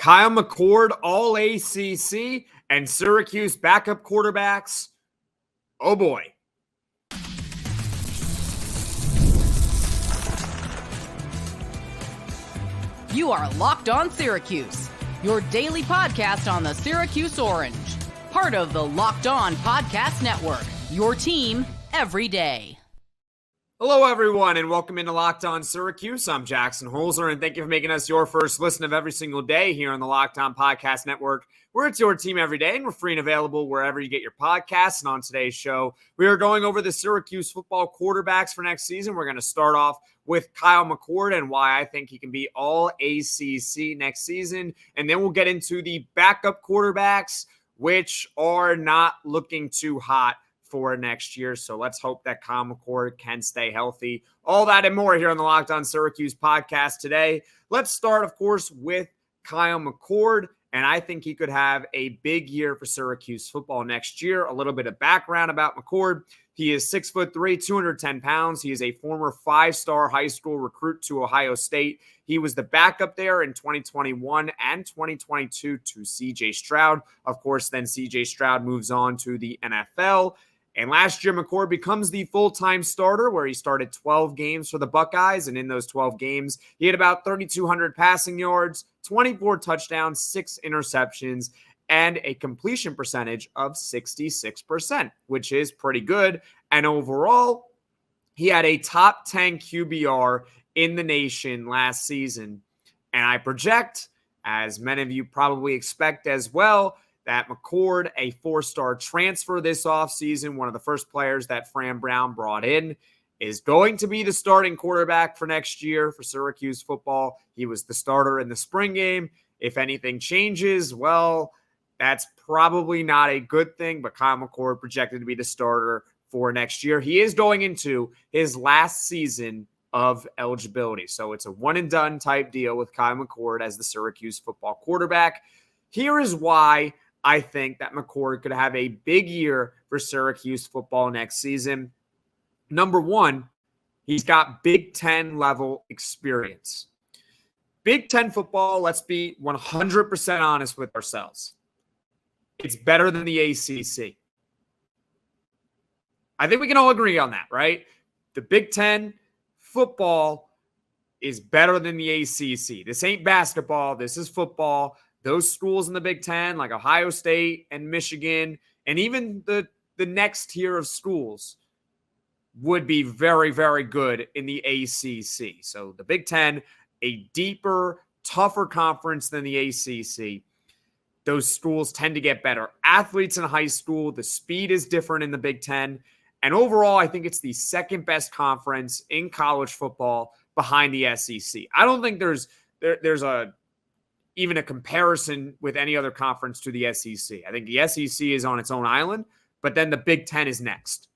Kyle McCord, All-ACC, and Syracuse backup quarterbacks. Oh boy. You are Locked On Syracuse, your daily podcast on the Syracuse Orange. Part of the Locked On Podcast Network, your team every day. Hello, everyone, and welcome into Locked On Syracuse. I'm Jackson Holzer, and thank you for making us your first listen of every single day here on the Locked On Podcast Network, where it's your team every day, and we're free and available wherever you get your podcasts. And on today's show, we are going over the Syracuse football quarterbacks for next season. We're going to start off with Kyle McCord and why I think he can be All-ACC next season, and then we'll get into the backup quarterbacks, which are not looking too hot for next year. So let's hope that Kyle McCord can stay healthy. All that and more here on the Locked On Syracuse podcast today. Let's start, of course, with Kyle McCord. And I think he could have a big year for Syracuse football next year. A little bit of background about McCord. He is 6'3", 210 pounds. He is a former 5-star high school recruit to Ohio State. He was the backup there in 2021 and 2022 to C.J. Stroud. Of course, then C.J. Stroud moves on to the NFL. And last year, McCord becomes the full-time starter, where he started 12 games for the Buckeyes. And in those 12 games, he had about 3,200 passing yards, 24 touchdowns, 6 interceptions, and a completion percentage of 66%, which is pretty good. And overall, he had a top 10 QBR in the nation last season. And I project, as many of you probably expect as well, that McCord, a 4-star transfer this offseason, one of the first players that Fran brought in, is going to be the starting quarterback for next year for Syracuse football. He was the starter in the spring game. If anything changes, well, that's probably not a good thing, but Kyle McCord projected to be the starter for next year. He is going into his last season of eligibility. So it's a one-and-done type deal with Kyle McCord as the Syracuse football quarterback. Here is why I think that McCord could have a big year for Syracuse football next season. Number one, he's got Big Ten level experience. Big Ten football, let's be 100% honest with ourselves. It's better than the ACC. I think we can all agree on that, right? The Big Ten football is better than the ACC. This ain't basketball. This is football. Those schools in the Big Ten, like Ohio State and Michigan, and even the next tier of schools, would be very, very good in the ACC. So the Big Ten, a deeper, tougher conference than the ACC. Those schools tend to get better athletes in high school. The speed is different in the Big Ten. And overall, I think it's the second best conference in college football behind the SEC. I don't think there's even a comparison with any other conference to the SEC. I think the SEC is on its own island, but then the Big Ten is next.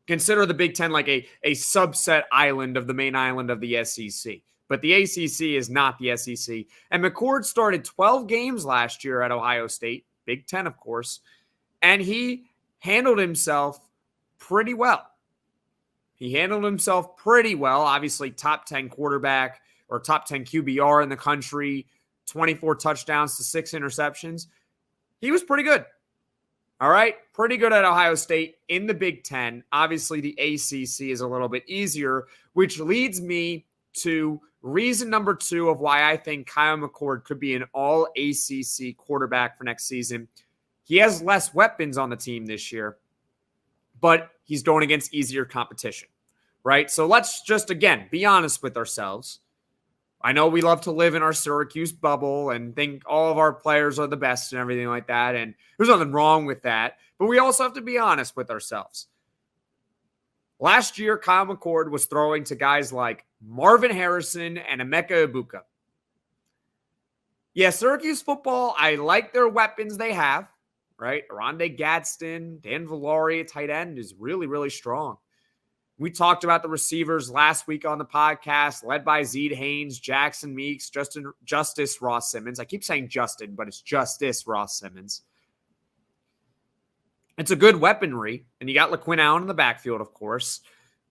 Consider the Big Ten like a subset island of the main island of the SEC. But the ACC is not the SEC. And McCord started 12 games last year at Ohio State, Big Ten, of course, and he handled himself pretty well. Obviously, top 10 quarterback, or top 10 QBR in the country, 24 touchdowns to 6 interceptions. He was pretty good. All right? Pretty good at Ohio State in the Big Ten. Obviously, the ACC is a little bit easier, which leads me to reason number 2 of why I think Kyle McCord could be an All-ACC quarterback for next season. He has less weapons on the team this year, but he's going against easier competition, right? So let's just, again, be honest with ourselves. I know we love to live in our Syracuse bubble and think all of our players are the best and everything like that, and there's nothing wrong with that, but we also have to be honest with ourselves. Last year, Kyle McCord was throwing to guys like Marvin Harrison and Emeka Egbuka. Yeah, Syracuse football, I like their weapons they have, right? Aronde Gadsden, Dan Villari, tight end, is really, really strong. We talked about the receivers last week on the podcast, led by Zeed Haynes, Jackson Meeks, Justice Ross Simmons. I keep saying Justin, but it's Justice Ross Simmons. It's a good weaponry, and you got LaQuinn Allen in the backfield, of course.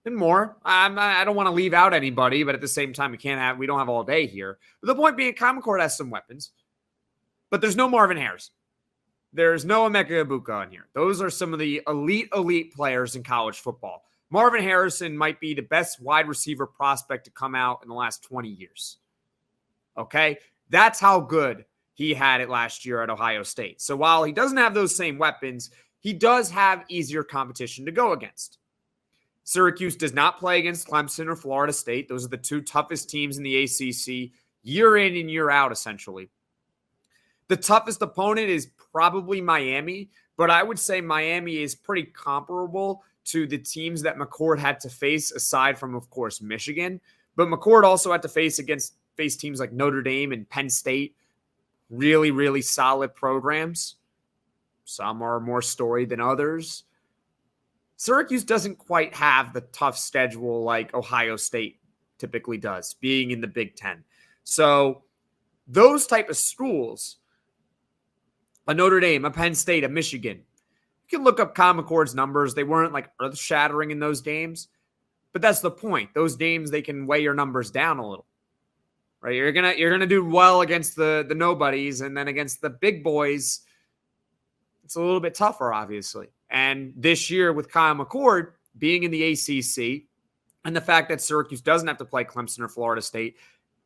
and more. I don't want to leave out anybody, but at the same time, we don't have all day here. But the point being, Kyle McCord has some weapons, but there's no Marvin Harrison. There's no Emeka Egbuka in here. Those are some of the elite players in college football. Marvin Harrison might be the best wide receiver prospect to come out in the last 20 years. Okay? That's how good he had it last year at Ohio State. So while he doesn't have those same weapons, he does have easier competition to go against. Syracuse does not play against Clemson or Florida State. Those are the two toughest teams in the ACC year in and year out, essentially. The toughest opponent is probably Miami, but I would say Miami is pretty comparable to the teams that McCord had to face, aside from, of course, Michigan. But McCord also had to face teams like Notre Dame and Penn State, really, really solid programs. Some are more storied than others. Syracuse doesn't quite have the tough schedule like Ohio State typically does, being in the Big Ten. So those type of schools, a Notre Dame, a Penn State, a Michigan, you can look up Kyle McCord's numbers. They weren't like earth-shattering in those games, but that's the point. Those games, they can weigh your numbers down a little, right? You're gonna do well against the nobodies, and then against the big boys, it's a little bit tougher, obviously. And this year with Kyle McCord being in the ACC and the fact that Syracuse doesn't have to play Clemson or Florida State,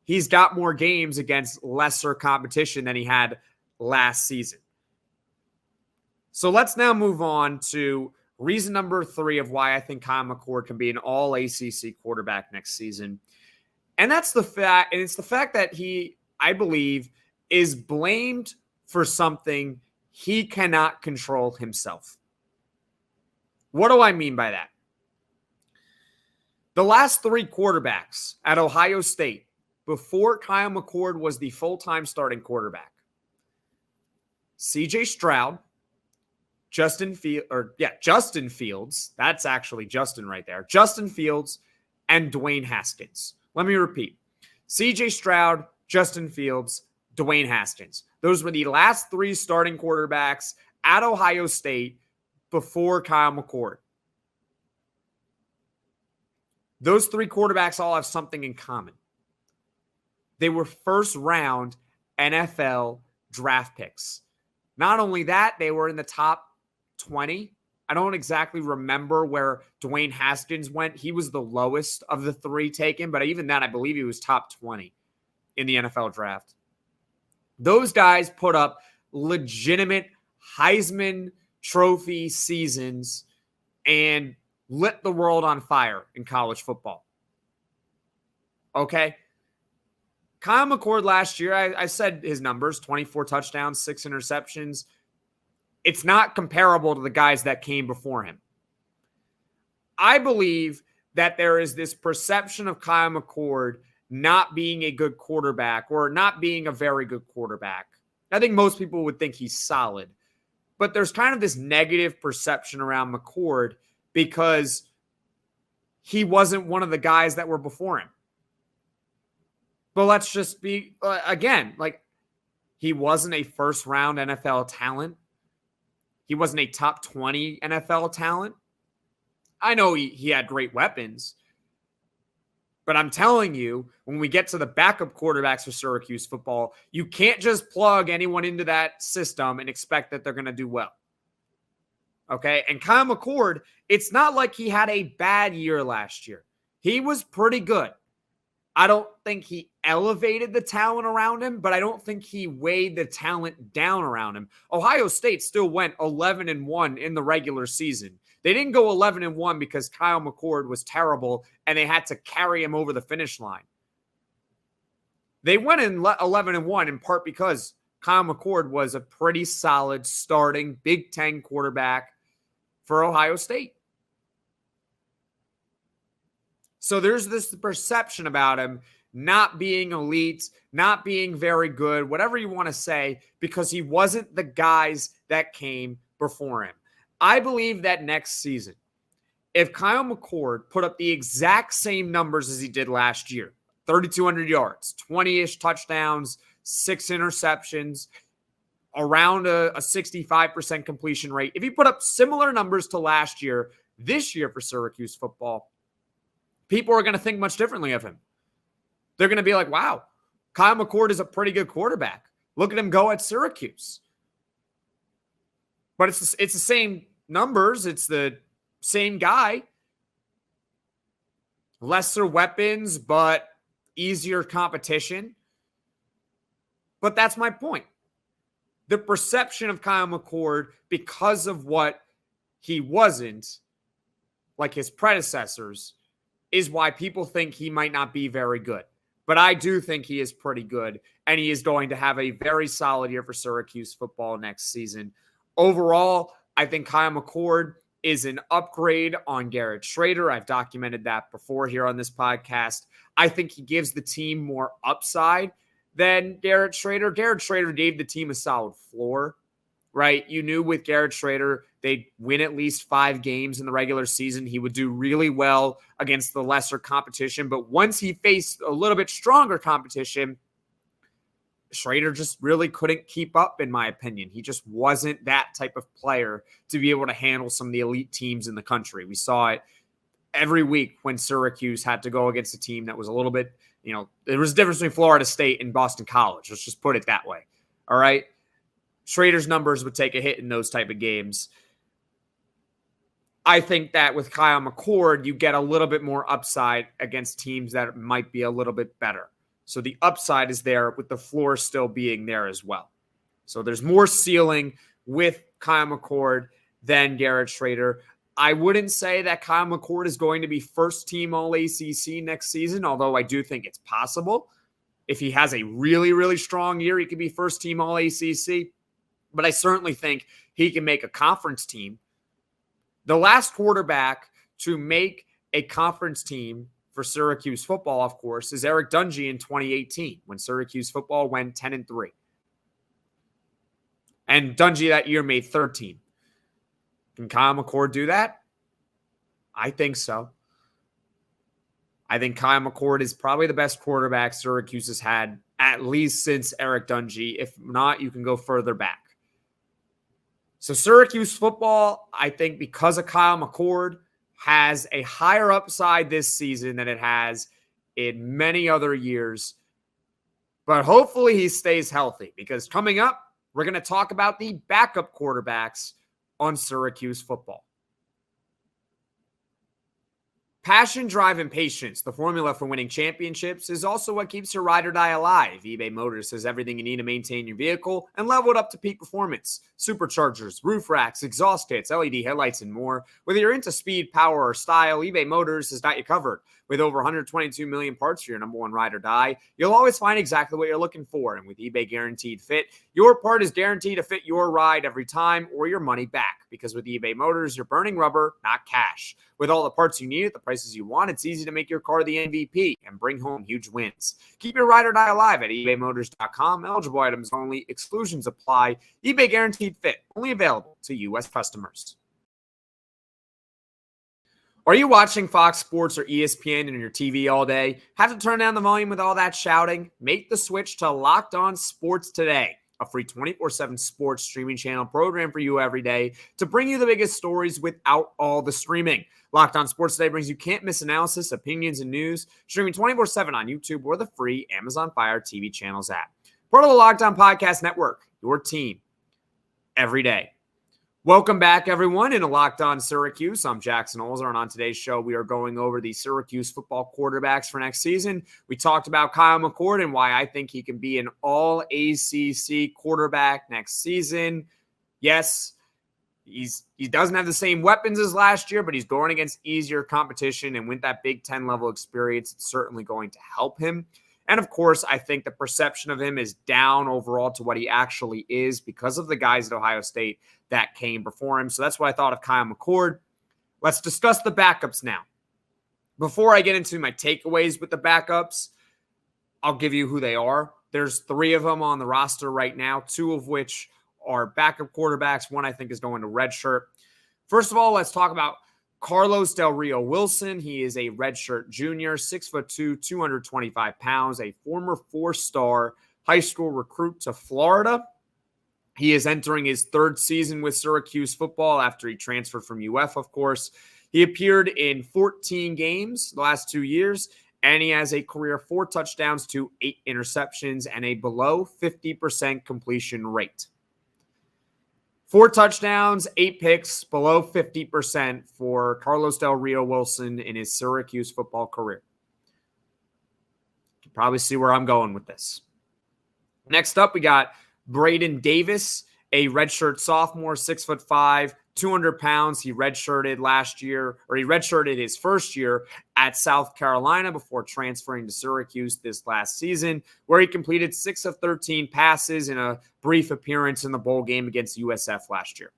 he's got more games against lesser competition than he had last season. So let's now move on to reason number 3 of why I think Kyle McCord can be an all-ACC quarterback next season. And it's the fact that he, I believe, is blamed for something he cannot control himself. What do I mean by that? The last 3 quarterbacks at Ohio State before Kyle McCord was the full-time starting quarterback: C.J. Stroud, Justin Fields. That's actually Justin right there. Justin Fields and Dwayne Haskins. Let me repeat. C.J. Stroud, Justin Fields, Dwayne Haskins. Those were the last 3 starting quarterbacks at Ohio State before Kyle McCord. Those 3 quarterbacks all have something in common. They were first-round NFL draft picks. Not only that, they were in the top 20. I don't exactly remember where Dwayne Haskins went. He was the lowest of the 3 taken, but even that, I believe he was top 20 in the NFL draft. Those guys put up legitimate Heisman Trophy seasons and lit the world on fire in college football. Okay? Kyle McCord last year, I said his numbers, 24 touchdowns, 6 interceptions. It's not comparable to the guys that came before him. I believe that there is this perception of Kyle McCord not being a good quarterback or not being a very good quarterback. I think most people would think he's solid. But there's kind of this negative perception around McCord because he wasn't one of the guys that were before him. But let's just be, again, like, he wasn't a first-round NFL talent. He wasn't a top 20 NFL talent. I know he had great weapons. But I'm telling you, when we get to the backup quarterbacks for Syracuse football, you can't just plug anyone into that system and expect that they're going to do well. Okay? And Kyle McCord, it's not like he had a bad year last year. He was pretty good. I don't think he elevated the talent around him, but I don't think he weighed the talent down around him. Ohio State still went 11-1 in the regular season. They didn't go 11-1 because Kyle McCord was terrible and they had to carry him over the finish line. They went in 11-1 in part because Kyle McCord was a pretty solid starting Big Ten quarterback for Ohio State. So there's this perception about him not being elite, not being very good, whatever you want to say, because he wasn't the guys that came before him. I believe that next season, if Kyle McCord put up the exact same numbers as he did last year, 3,200 yards, 20-ish touchdowns, 6 interceptions, around a 65% completion rate, if he put up similar numbers to last year, this year for Syracuse football, people are going to think much differently of him. They're going to be like, wow, Kyle McCord is a pretty good quarterback. Look at him go at Syracuse. But it's the same numbers. It's the same guy. Lesser weapons, but easier competition. But that's my point. The perception of Kyle McCord, because of what he wasn't, like his predecessors, is why people think he might not be very good. But I do think he is pretty good, and he is going to have a very solid year for Syracuse football next season. Overall, I think Kyle McCord is an upgrade on Garrett Shrader. I've documented that before here on this podcast. I think he gives the team more upside than Garrett Shrader. Garrett Shrader gave the team a solid floor, right? You knew with Garrett Shrader, they'd win at least 5 games in the regular season. He would do really well against the lesser competition. But once he faced a little bit stronger competition, Shrader just really couldn't keep up, in my opinion. He just wasn't that type of player to be able to handle some of the elite teams in the country. We saw it every week when Syracuse had to go against a team that was a little bit, there was a difference between Florida State and Boston College. Let's just put it that way. All right. Shrader's numbers would take a hit in those type of games. I think that with Kyle McCord, you get a little bit more upside against teams that might be a little bit better. So the upside is there with the floor still being there as well. So there's more ceiling with Kyle McCord than Garrett Shrader. I wouldn't say that Kyle McCord is going to be first team All-ACC next season, although I do think it's possible. If he has a really, really strong year, he could be first team All-ACC. But I certainly think he can make a conference team. The last quarterback to make a conference team for Syracuse football, of course, is Eric Dungey in 2018 when Syracuse football went 10-3. And Dungey that year made 13. Can Kyle McCord do that? I think so. I think Kyle McCord is probably the best quarterback Syracuse has had, at least since Eric Dungey. If not, you can go further back. So Syracuse football, I think because of Kyle McCord, has a higher upside this season than it has in many other years. But hopefully he stays healthy, because coming up, we're going to talk about the backup quarterbacks on Syracuse football. Passion, drive, and patience, the formula for winning championships, is also what keeps your ride or die alive. eBay Motors has everything you need to maintain your vehicle and level it up to peak performance. Superchargers, roof racks, exhaust kits, LED headlights, and more. Whether you're into speed, power, or style, eBay Motors has got you covered. With over 122 million parts for your number one ride or die, you'll always find exactly what you're looking for. And with eBay Guaranteed Fit, your part is guaranteed to fit your ride every time or your money back. Because with eBay Motors, you're burning rubber, not cash. With all the parts you need at the prices you want, it's easy to make your car the MVP and bring home huge wins. Keep your ride or die alive at ebaymotors.com. Eligible items only. Exclusions apply. eBay Guaranteed Fit. Only available to U.S. customers. Are you watching Fox Sports or ESPN on your TV all day? Have to turn down the volume with all that shouting? Make the switch to Locked On Sports today, a free 24/7 sports streaming channel program for you every day to bring you the biggest stories without all the streaming. Locked On Sports Today brings you can't-miss analysis, opinions, and news, streaming 24/7 on YouTube or the free Amazon Fire TV channels app. Part of the Locked On Podcast Network, your team every day. Welcome back, everyone, into Locked On Syracuse. I'm Jackson Holzer, and on today's show, we are going over the Syracuse football quarterbacks for next season. We talked about Kyle McCord and why I think he can be an All-ACC quarterback next season. Yes, he doesn't have the same weapons as last year, but he's going against easier competition, and with that Big Ten level experience, it's certainly going to help him. And of course, I think the perception of him is down overall to what he actually is because of the guys at Ohio State that came before him. So that's what I thought of Kyle McCord. Let's discuss the backups now. Before I get into my takeaways with the backups, I'll give you who they are. There's 3 of them on the roster right now, 2 of which are backup quarterbacks. One I think is going to redshirt. First of all, let's talk about Carlos Del Rio-Wilson. He is a redshirt junior, 6'2", 225 pounds, a former 4-star high school recruit to Florida. He is entering his 3rd season with Syracuse football after he transferred from UF, of course. He appeared in 14 games the last 2 years, and he has a career 4 touchdowns to 8 interceptions and a below 50% completion rate. 4 touchdowns, 8 picks, below 50% for Carlos Del Rio-Wilson in his Syracuse football career. You can probably see where I'm going with this. Next up, we got Braden Davis, a redshirt sophomore, 6'5", 200 pounds. He redshirted last year, or he redshirted his first year at South Carolina before transferring to Syracuse this last season, where he completed 6 of 13 passes in a brief appearance in the bowl game against USF last year.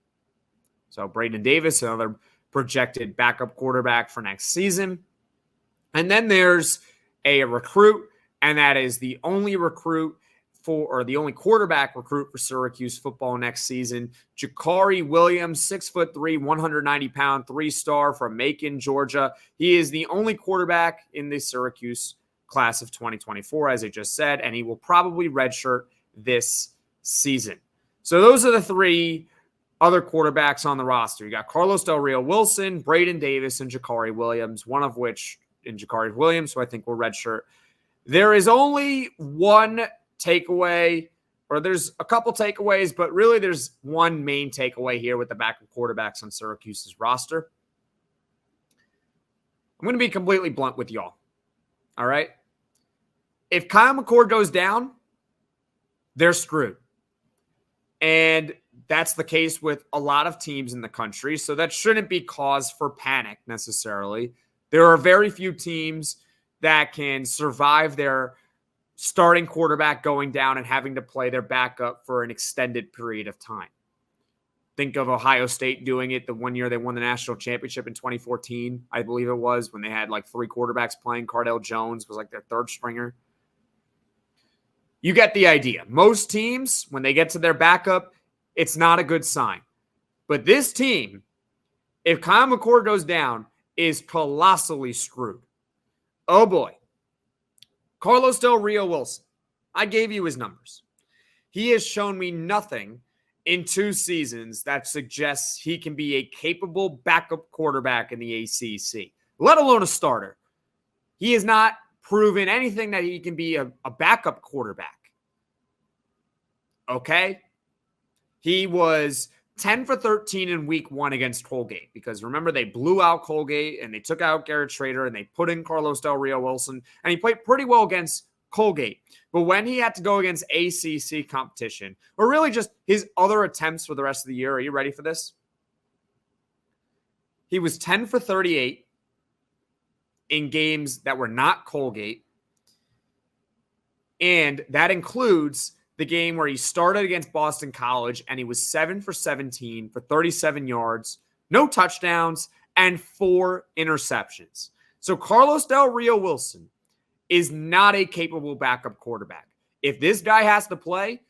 So Braden Davis, another projected backup quarterback for next season. And then there's a recruit, and that is the only quarterback recruit for Syracuse football next season. Jakhari Williams, 6'3", 190-pound, 3-star from Macon, Georgia. He is the only quarterback in the Syracuse class of 2024, as I just said, and he will probably redshirt this season. So those are the 3 other quarterbacks on the roster. You got Carlos Del Rio-Wilson, Braden Davis, and Jakhari Williams, one of which in Jakhari Williams, so I think will redshirt. There is only one takeaway, or there's a couple takeaways, but really there's one main takeaway here with the backup quarterbacks on Syracuse's roster. I'm going to be completely blunt with y'all. All right? If Kyle McCord goes down, they're screwed. And that's the case with a lot of teams in the country, so that shouldn't be cause for panic necessarily. There are very few teams that can survive their starting quarterback going down and having to play their backup for an extended period of time. Think of Ohio State doing it the one year they won the national championship in 2014, I believe it was, when they had like 3 quarterbacks playing. Cardell Jones was like their 3rd stringer. You get the idea. Most teams, when they get to their backup, it's not a good sign. But this team, if Kyle McCord goes down, is colossally screwed. Oh boy. Carlos Del Rio-Wilson, I gave you his numbers. He has shown me nothing in 2 seasons that suggests he can be a capable backup quarterback in the ACC, let alone a starter. He has not proven anything that he can be a backup quarterback. Okay? He was 10 for 13 in week 1 against Colgate, because remember, they blew out Colgate and they took out Garrett Schrader and they put in Carlos Del Rio-Wilson, and he played pretty well against Colgate. But when he had to go against ACC competition, or really just his other attempts for the rest of the year, are you ready for this? He was 10 for 38 in games that were not Colgate, and that includes the game where he started against Boston College and he was 7 for 17 for 37 yards, no touchdowns, and 4 interceptions. So Carlos Del Rio-Wilson is not a capable backup quarterback. If this guy has to play,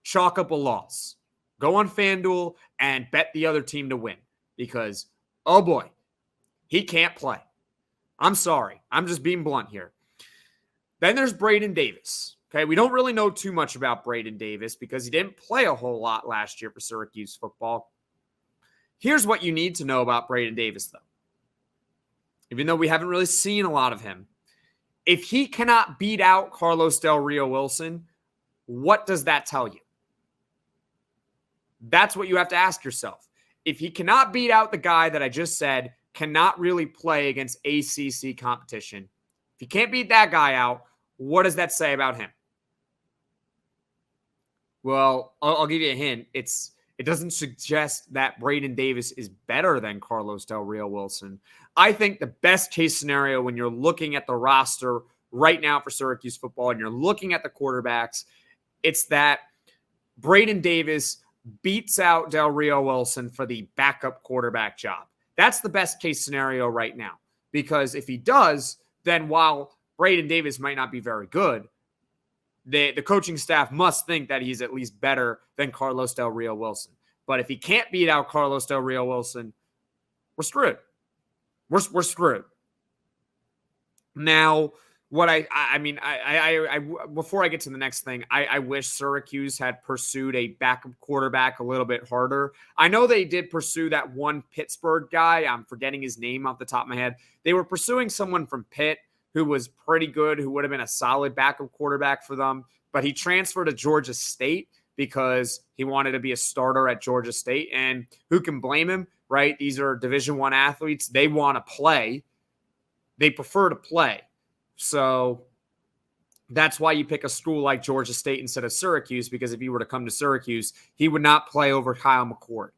chalk up a loss. Go on FanDuel and bet the other team to win, because, oh boy, he can't play. I'm sorry. I'm just being blunt here. Then there's Braden Davis. Okay, we don't really know too much about Braden Davis because he didn't play a whole lot last year for Syracuse football. Here's what you need to know about Braden Davis, though. Even though we haven't really seen a lot of him, if he cannot beat out Carlos Del Rio-Wilson, what does that tell you? That's what you have to ask yourself. If he cannot beat out the guy that I just said cannot really play against ACC competition, if he can't beat that guy out, what does that say about him? Well, I'll give you a hint. It doesn't suggest that Braden Davis is better than Carlos Del Rio-Wilson. I think the best case scenario when you're looking at the roster right now for Syracuse football and you're looking at the quarterbacks, it's that Braden Davis beats out Del Rio-Wilson for the backup quarterback job. That's the best case scenario right now, because if he does, then while Braden Davis might not be very good, the coaching staff must think that he's at least better than Carlos Del Rio-Wilson. But if he can't beat out Carlos Del Rio-Wilson, we're screwed. We're screwed. Now, Before I get to the next thing, I wish Syracuse had pursued a backup quarterback a little bit harder. I know they did pursue that one Pittsburgh guy. I'm forgetting his name off the top of my head. They were pursuing someone from Pitt who was pretty good, who would have been a solid backup quarterback for them, but he transferred to Georgia State because he wanted to be a starter at Georgia State. And who can blame him, right? These are Division I athletes. They want to play. They prefer to play. So that's why you pick a school like Georgia State instead of Syracuse, because if he were to come to Syracuse, he would not play over Kyle McCord.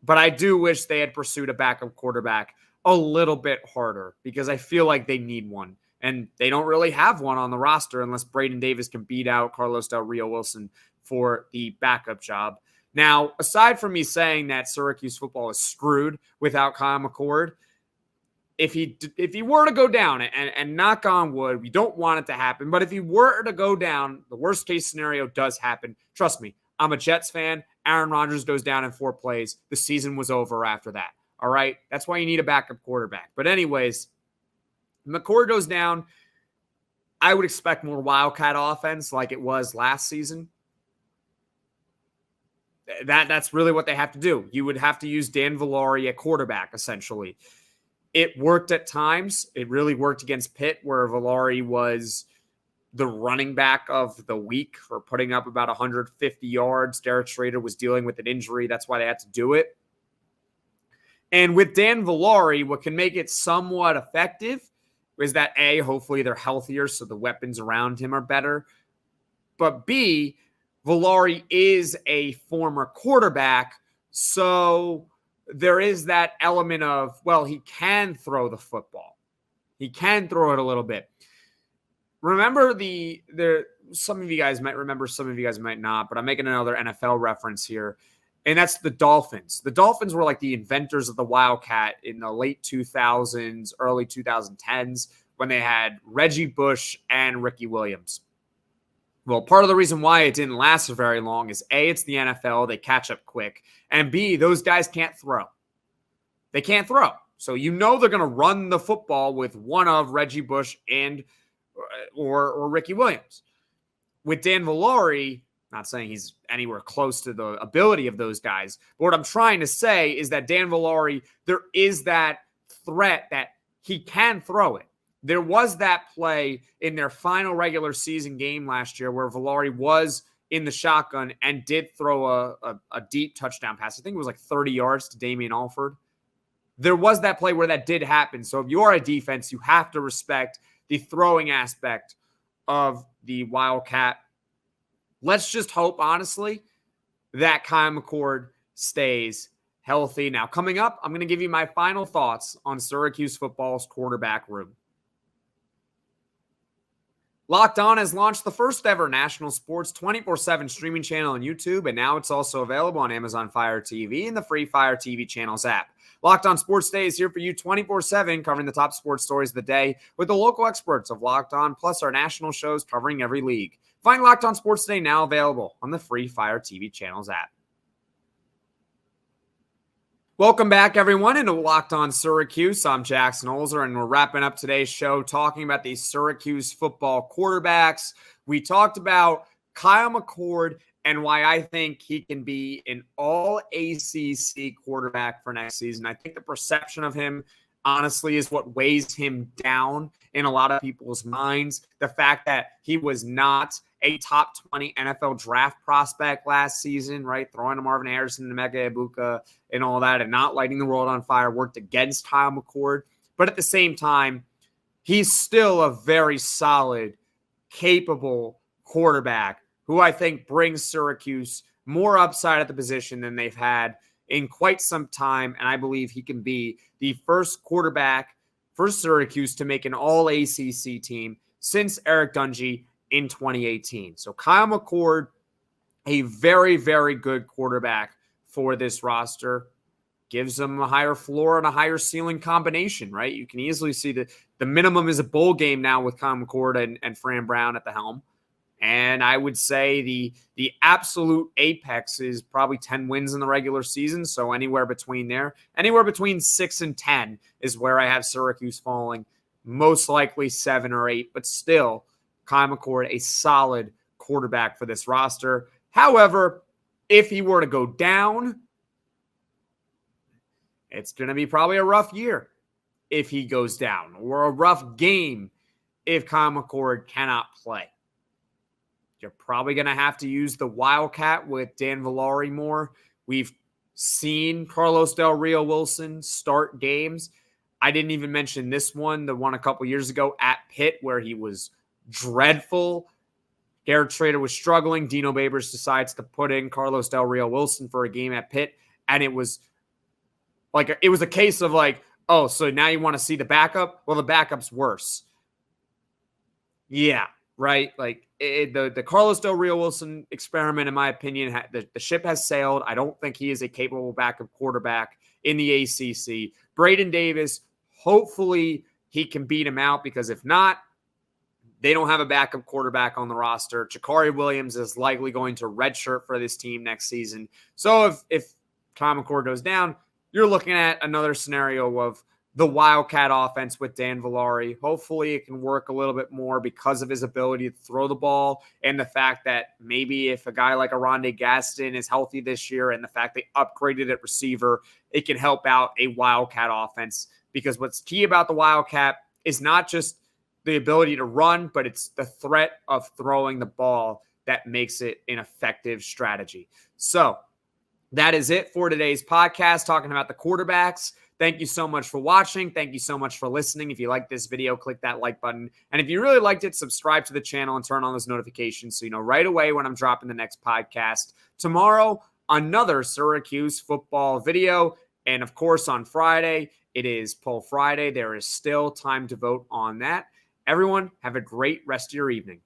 But I do wish they had pursued a backup quarterback a little bit harder, because I feel like they need one. And they don't really have one on the roster unless Braden Davis can beat out Carlos Del Rio-Wilson for the backup job. Now, aside from me saying that Syracuse football is screwed without Kyle McCord, if he were to go down, and knock on wood, we don't want it to happen, but if he were to go down, the worst case scenario does happen. Trust me, I'm a Jets fan. Aaron Rodgers goes down in 4 plays. The season was over after that. All right? That's why you need a backup quarterback. But anyways, McCord goes down. I would expect more Wildcat offense like it was last season. That's really what they have to do. You would have to use Dan Villari at quarterback, essentially. It worked at times. It really worked against Pitt, where Villari was the running back of the week for putting up about 150 yards. Derek Schrader was dealing with an injury. That's why they had to do it. And with Dan Villari, what can make it somewhat effective is that A, hopefully they're healthier, so the weapons around him are better. But B, Villari is a former quarterback, so there is that element of, well, he can throw the football. He can throw it a little bit. Remember some of you guys might remember, some of you guys might not, but I'm making another NFL reference here, and that's the Dolphins. The Dolphins were like the inventors of the Wildcat in the late 2000s, early 2010s, when they had Reggie Bush and Ricky Williams. Well, part of the reason why it didn't last for very long is A, it's the NFL, they catch up quick, and B, those guys can't throw. They can't throw. So you know they're going to run the football with one of Reggie Bush and or Ricky Williams. With Dan Villari, not saying he's anywhere close to the ability of those guys, but what I'm trying to say is that Dan Villari, there is that threat that he can throw it. There was that play in their final regular season game last year where Villari was in the shotgun and did throw a deep touchdown pass. I think it was like 30 yards to Damian Alford. There was that play where that did happen. So if you're a defense, you have to respect the throwing aspect of the Wildcat. Let's just hope, honestly, that Kyle McCord stays healthy. Now, coming up, I'm going to give you my final thoughts on Syracuse football's quarterback room. Locked On has launched the first ever national sports 24/7 streaming channel on YouTube, and now it's also available on Amazon Fire TV and the free Fire TV channels app. Locked On Sports Day is here for you 24/7, covering the top sports stories of the day with the local experts of Locked On, plus our national shows covering every league. Find Locked On Sports Day now available on the free Fire TV channels app. Welcome back, everyone, into Locked On Syracuse. I'm Jackson Holzer, and we're wrapping up today's show talking about the Syracuse football quarterbacks. We talked about Kyle McCord and why I think he can be an All-ACC quarterback for next season. I think the perception of him, honestly, is what weighs him down in a lot of people's minds. The fact that he was not a top 20 NFL draft prospect last season, right? Throwing to Marvin Harrison and Emeka Egbuka and all that, and not lighting the world on fire, worked against Kyle McCord. But at the same time, he's still a very solid, capable quarterback who I think brings Syracuse more upside at the position than they've had in quite some time. And I believe he can be the first quarterback for Syracuse to make an All-ACC team since Eric Dungey in 2018. So Kyle McCord, a very, very good quarterback for this roster, gives them a higher floor and a higher ceiling combination, right? You can easily see that the minimum is a bowl game now with Kyle McCord and Fran Brown at the helm. And I would say the absolute apex is probably 10 wins in the regular season. So anywhere between there, anywhere between 6 and 10 is where I have Syracuse falling most likely 7 or 8, but still, Kyle McCord, a solid quarterback for this roster. However, if he were to go down, it's going to be probably a rough year if he goes down, or a rough game if Kyle McCord cannot play. You're probably going to have to use the Wildcat with Dan Villari more. We've seen Carlos Del Rio-Wilson start games. I didn't even mention this one, the one a couple years ago at Pitt where he was dreadful. Garrett Schrader was struggling. Dino Babers decides to put in Carlos Del Rio-Wilson for a game at Pitt, and it was a case of like, oh, so now you want to see the backup? Well, the backup's worse. Yeah, right? Like the Carlos Del Rio-Wilson experiment, in my opinion, the ship has sailed. I don't think he is a capable backup quarterback in the ACC. Braden Davis, hopefully he can beat him out, because if not, they don't have a backup quarterback on the roster. Jakhari Williams is likely going to redshirt for this team next season. So if Kyle McCord goes down, you're looking at another scenario of the Wildcat offense with Dan Villari. Hopefully it can work a little bit more because of his ability to throw the ball, and the fact that maybe if a guy like Aronde Gaston is healthy this year, and the fact they upgraded at receiver, it can help out a Wildcat offense. Because what's key about the Wildcat is not just the ability to run, but it's the threat of throwing the ball that makes it an effective strategy. So that is it for today's podcast, talking about the quarterbacks. Thank you so much for watching. Thank you so much for listening. If you like this video, click that like button. And if you really liked it, subscribe to the channel and turn on those notifications so you know right away when I'm dropping the next podcast. Tomorrow, another Syracuse football video. And of course, on Friday, it is Poll Friday. There is still time to vote on that. Everyone, have a great rest of your evening.